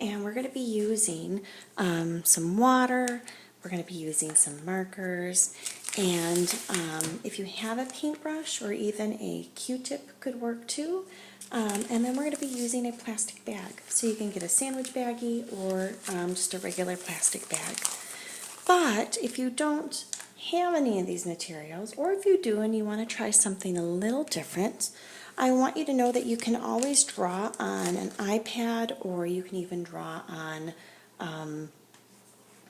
and we're going to be using some water. We're going to be using some markers, and if you have a paintbrush or even a Q-tip could work too. And then we're going to be using a plastic bag. So you can get a sandwich baggie or just a regular plastic bag. But if you don't have any of these materials, or if you do and you want to try something a little different, I want you to know that you can always draw on an iPad, or you can even draw on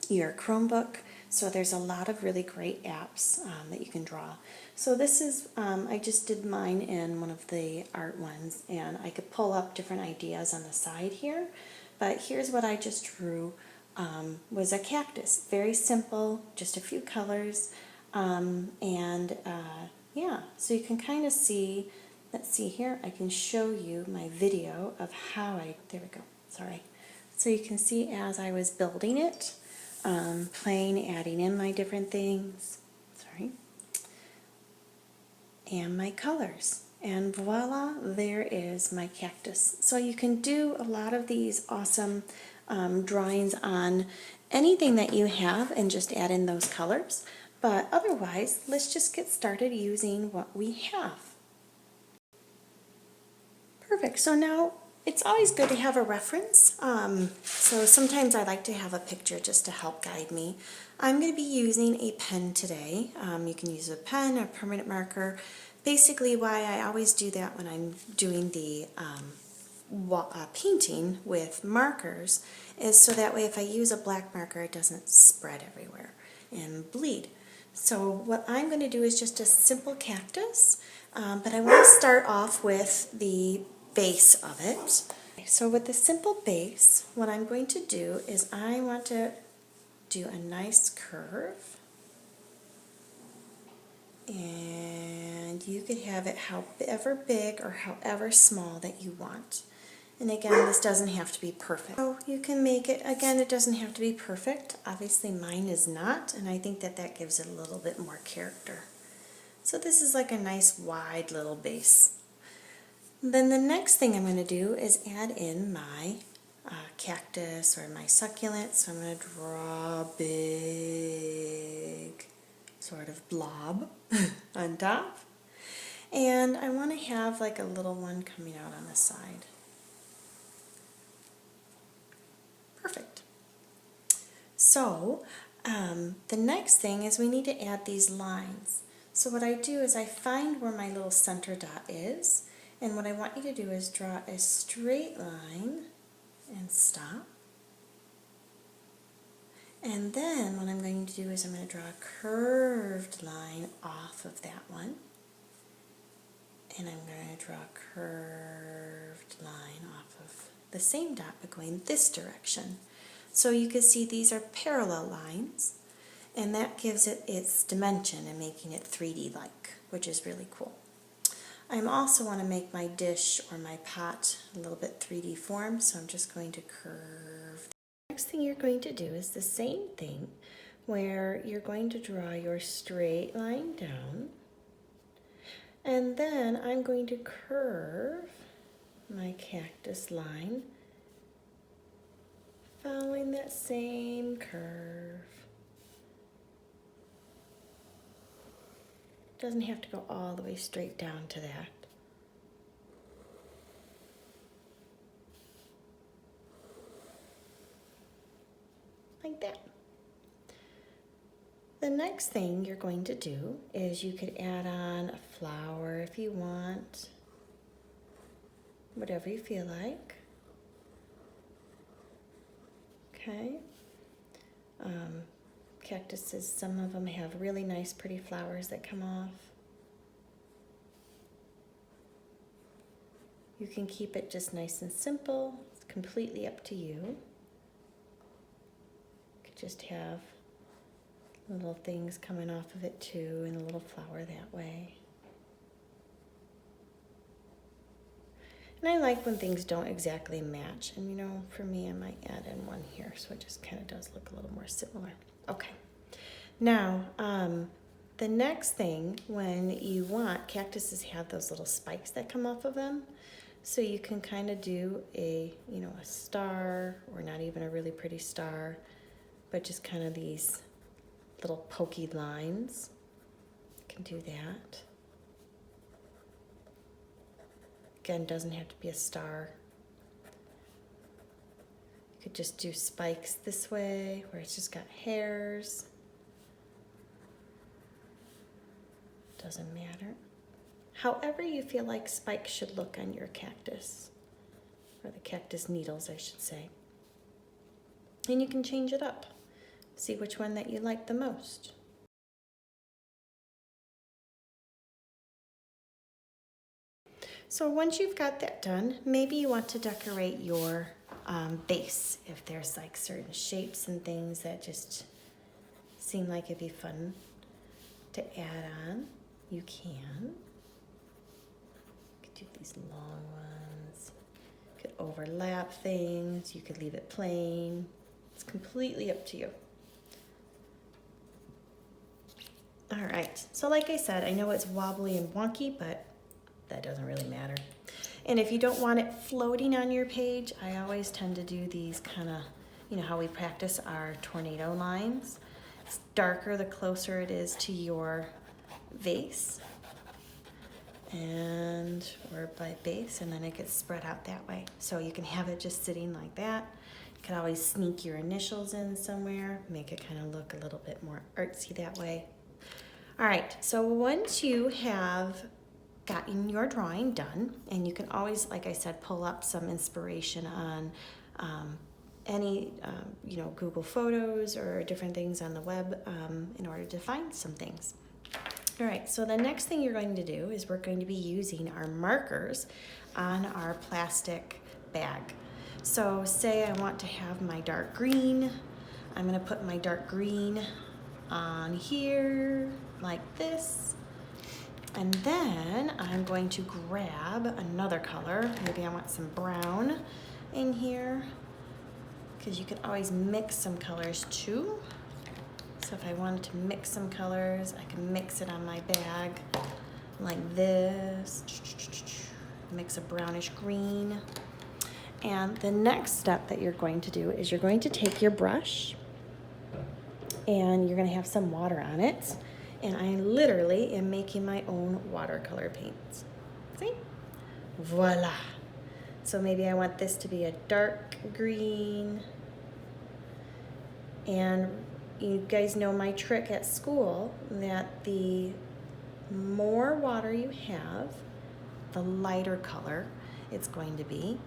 your Chromebook. So there's a lot of really great apps that you can draw. So this is, I just did mine in one of the art ones, and I could pull up different ideas on the side here. But here's what I just drew, was a cactus. Very simple, just a few colors. Yeah, so you can kind of see, let's see here, I can show you my video of how there we go, sorry. So you can see as I was building it, playing, adding in my different things, sorry, and my colors. And voila, there is my cactus. So you can do a lot of these awesome drawings on anything that you have and just add in those colors. But otherwise, let's just get started using what we have. Perfect. So now it's always good to have a reference. So sometimes I like to have a picture just to help guide me. I'm going to be using a pen today. You can use a pen or permanent marker. Basically, why I always do that when I'm doing the painting with markers is so that way if I use a black marker, it doesn't spread everywhere and bleed. So what I'm going to do is just a simple cactus, but I want to start off with the base of it. So with the simple base, what I'm going to do is I want to do a nice curve, and you could have it however big or however small that you want. And again, this doesn't have to be perfect. So you can make it, again, it doesn't have to be perfect. Obviously mine is not, and I think that that gives it a little bit more character. So this is like a nice wide little base. Then the next thing I'm going to do is add in my cactus or my succulent. So I'm going to draw a big sort of blob on top. And I want to have like a little one coming out on the side. Perfect. So the next thing is we need to add these lines. So what I do is I find where my little center dot is, and what I want you to do is draw a straight line and stop. And then what I'm going to do is I'm going to draw a curved line off of that one. And I'm going to draw a curved line off of the same dot but going this direction. So you can see these are parallel lines, and that gives it its dimension and making it 3D-like, which is really cool. I also want to make my dish or my pot a little bit 3D form, so I'm just going to curve. The next thing you're going to do is the same thing, where you're going to draw your straight line down, and then I'm going to curve my cactus line, following that same curve. Doesn't have to go all the way straight down to that. Like that. The next thing you're going to do is you could add on a flower if you want, whatever you feel like. Okay. Cactuses, some of them have really nice pretty flowers that come off. You can keep it just nice and simple. It's completely up to you. You could just have little things coming off of it too, and a little flower that way. And I like when things don't exactly match. And you know, for me, I might add in one here, so it just kind of does look a little more similar. Okay. Now, the next thing, when you want, cactuses have those little spikes that come off of them. So you can kind of do a, you know, a star, or not even a really pretty star, but just kind of these little pokey lines. You can do that. Again, doesn't have to be a star. You could just do spikes this way, where it's just got hairs. Doesn't matter. However you feel like spikes should look on your cactus, or the cactus needles, I should say. And you can change it up. See which one that you like the most. So once you've got that done, maybe you want to decorate your base. If there's like certain shapes and things that just seem like it'd be fun to add on, you can. You could do these long ones. You could overlap things. You could leave it plain. It's completely up to you. All right, so like I said, I know it's wobbly and wonky, but that doesn't really matter. And if you don't want it floating on your page, I always tend to do these kind of, you know how we practice our tornado lines. It's darker the closer it is to your vase, and or by base, and then it gets spread out that way. So you can have it just sitting like that. You can always sneak your initials in somewhere, make it kind of look a little bit more artsy that way. All right, so once you have gotten your drawing done, and you can always, like I said, pull up some inspiration on any you know, Google Photos or different things on the web in order to find some things. All right, so the next thing you're going to do is we're going to be using our markers on our plastic bag. So say I want to have my dark green. I'm gonna put my dark green on here like this. And then I'm going to grab another color. Maybe I want some brown in here, because you can always mix some colors too. So if I wanted to mix some colors, I can mix it on my bag like this. Mix a brownish green. And the next step that you're going to do is you're going to take your brush, and you're going to have some water on it. And I literally am making my own watercolor paints. See? Voila. So maybe I want this to be a dark green. And you guys know my trick at school, that the more water you have, the lighter color it's going to be.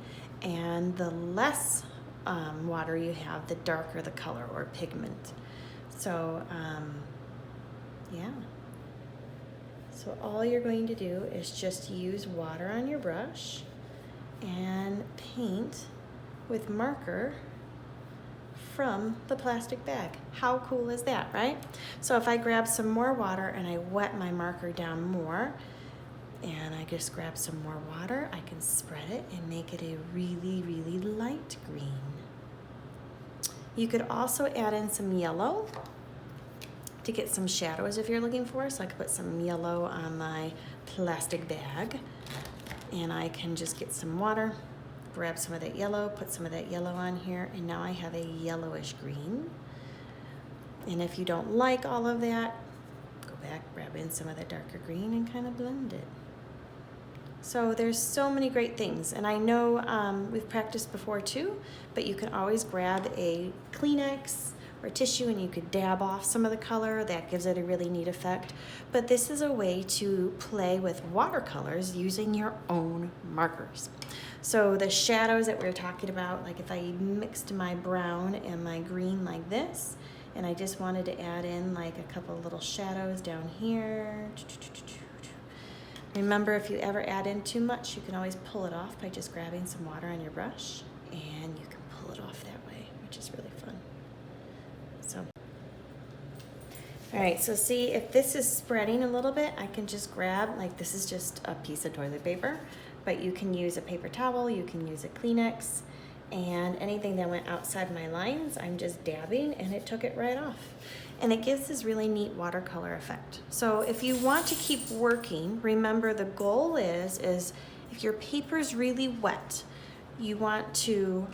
And the less water you have, the darker the color or pigment. So, yeah. So all you're going to do is just use water on your brush and paint with marker from the plastic bag. How cool is that, right? So if I grab some more water and I wet my marker down more, and I just grab some more water, I can spread it and make it a really, really light green. You could also add in some yellow to get some shadows if you're looking for. So I could put some yellow on my plastic bag, and I can just get some water, grab some of that yellow, put some of that yellow on here, and now I have a yellowish green. And if you don't like all of that, go back, grab in some of that darker green and kind of blend it. So there's so many great things, and I know we've practiced before too, but you can always grab a Kleenex or tissue and you could dab off some of the color. That gives it a really neat effect. But this is a way to play with watercolors using your own markers. So the shadows that we were talking about, like if I mixed my brown and my green like this, and I just wanted to add in like a couple little shadows down here. Remember, if you ever add in too much, you can always pull it off by just grabbing some water on your brush, and you can pull it off that way, which is really fun. So, all right, so see, if this is spreading a little bit, I can just grab, like this is just a piece of toilet paper, but you can use a paper towel, you can use a Kleenex, and anything that went outside my lines, I'm just dabbing and it took it right off. And it gives this really neat watercolor effect. So if you want to keep working, remember the goal is If your paper's really wet, you want to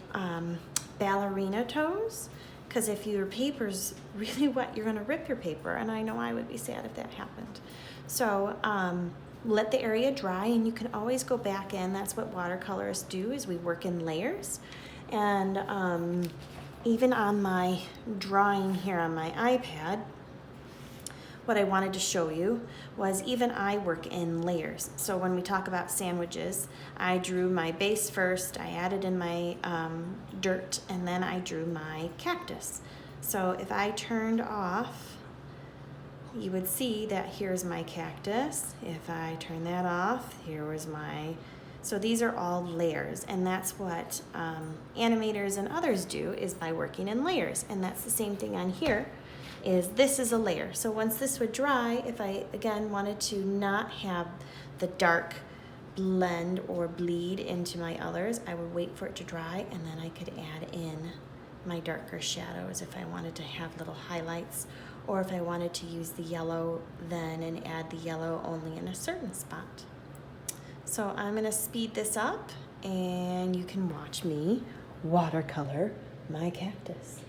ballerina toes, because if your paper's really wet, you're gonna rip your paper, and I know I would be sad if that happened. So let the area dry, and you can always go back in. That's what watercolors do, is we work in layers. And even on my drawing here on my iPad, what I wanted to show you was even I work in layers. So when we talk about sandwiches, I drew my base first, I added in my dirt, and then I drew my cactus. So if I turned off, you would see that here's my cactus. If I turn that off, here was my... So these are all layers, and that's what animators and others do, is by working in layers. And that's the same thing on here. This is a layer. So once this would dry, if I again wanted to not have the dark blend or bleed into my others, I would wait for it to dry, and then I could add in my darker shadows if I wanted to have little highlights, or if I wanted to use the yellow then and add the yellow only in a certain spot. So I'm gonna speed this up, and you can watch me watercolor my cactus.